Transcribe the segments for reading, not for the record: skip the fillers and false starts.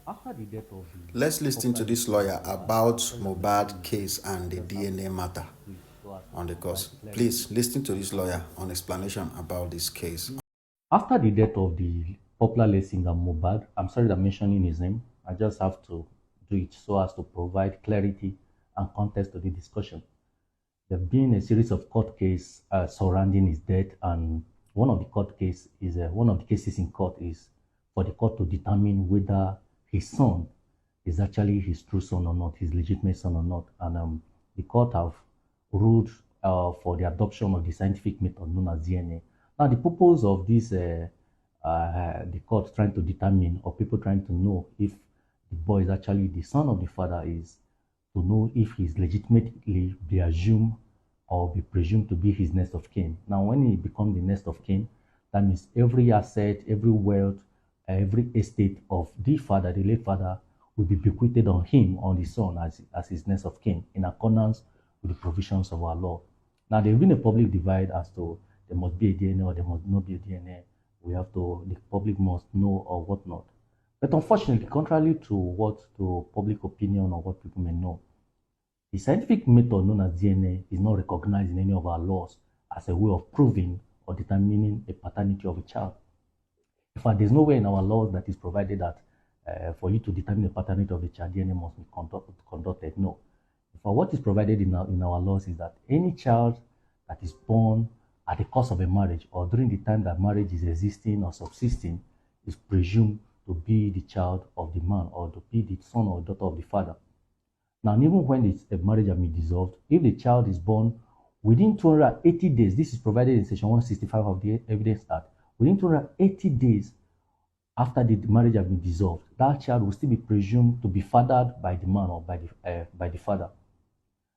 After the death of the Let's listen to popular this late lawyer Mohbad, about I'm sorry that MOHBAD mentioning his name. case and I the just have to DNA be matter brief so as to on the provide cause. clarity Please listen to and this lawyer context. on explanation about this case. After the death of the popular late singer Mohbad, I'm sorry that mentioning his name. I just have to do it so as to provide clarity and context to the discussion. There have been a series of court cases surrounding his death, and one of the cases in court is for the court to determine whether his son is actually his true son or not, his legitimate son or not. And the court have ruled for the adoption of the scientific method known as DNA. Now, the purpose of this, the court trying to determine, or people trying to know if the boy is actually the son of the father, is to know if he's legitimately be assumed or be presumed to be his next of kin. Now, when he becomes the next of kin, that means every asset, every wealth, every estate of the father, the late father, will be bequeathed on him, on the son, as his next of kin, in accordance with the provisions of our law. Now, there's been a public divide as to there must be a DNA or there must not be a DNA. The public must know or whatnot. But unfortunately, contrary to what the public opinion or what people may know, the scientific method known as DNA is not recognized in any of our laws as a way of proving or determining a paternity of a child. In fact, there's nowhere in our laws that is provided that for you to determine the paternity of a child, DNA must be conducted. No. In fact, what is provided in our laws is that any child that is born at the course of a marriage or during the time that marriage is existing or subsisting is presumed to be the child of the man or to be the son or daughter of the father. Now, even when a marriage has been dissolved, if the child is born within 280 days, this is provided in section 165 of the Evidence Act, within 280 days after the marriage has been dissolved, that child will still be presumed to be fathered by the man or by the father.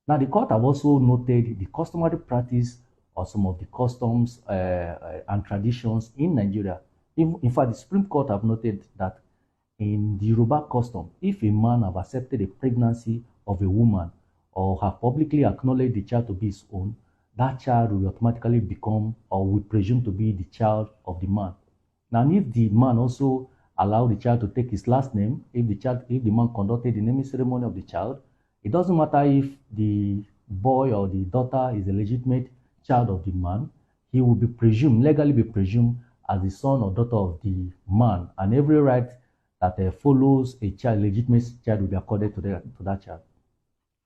Now, the court have also noted the customary practice or some of the customs and traditions in Nigeria. In fact, the Supreme Court have noted that in the Yoruba custom, if a man have accepted a pregnancy of a woman or have publicly acknowledged the child to be his own, that child will automatically become or will presume to be the child of the man. Now, if the man also allow the child to take his last name, if the man conducted the naming ceremony of the child, it doesn't matter if the boy or the daughter is a legitimate child of the man, he will be presumed, legally be presumed as the son or daughter of the man, and every right that follows a child, legitimate child, will be accorded to that child.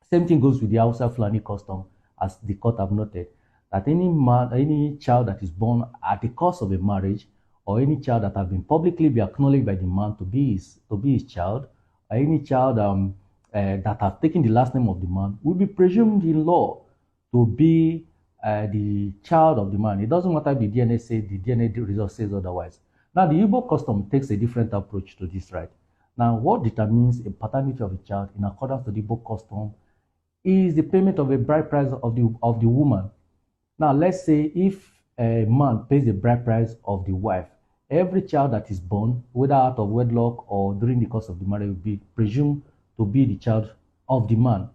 Same thing goes with the Hausa Fulani custom, as the court have noted, that any child that is born at the course of a marriage, or any child that has been publicly be acknowledged by the man to be his child, or any child that has taken the last name of the man, will be presumed in law to be the child of the man. It doesn't matter if the DNA result says otherwise. Now, the Igbo custom takes a different approach to this, right? Now, what determines a paternity of a child in accordance to the Igbo custom is the payment of a bride price of the woman. Now, let's say if a man pays the bride price of the wife, every child that is born, whether out of wedlock or during the course of the marriage, will be presumed to be the child of the man.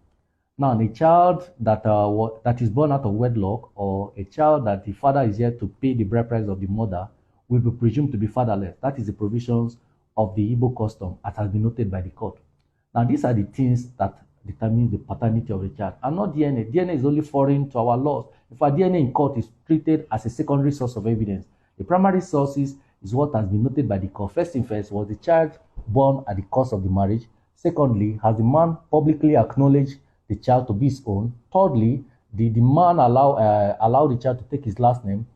Now, a child that is born out of wedlock or a child that the father is yet to pay the bride price of the mother will be presumed to be fatherless. That is the provisions of the Igbo custom as has been noted by the court. Now, these are the things that determine the paternity of a child and not DNA. DNA is only foreign to our laws. In fact, DNA in court is treated as a secondary source of evidence. The primary sources is what has been noted by the court. First thing first, was the child born at the course of the marriage? Secondly, has the man publicly acknowledged the child to be his own? Thirdly, did the man allow the child to take his last name?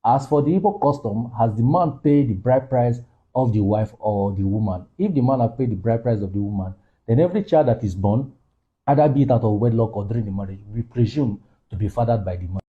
As for the Igbo custom, has the man paid the bride price of the wife or the woman? If the man has paid the bride price of the woman, then every child that is born, either be it out of wedlock or during the marriage, will be presumed to be fathered by the man.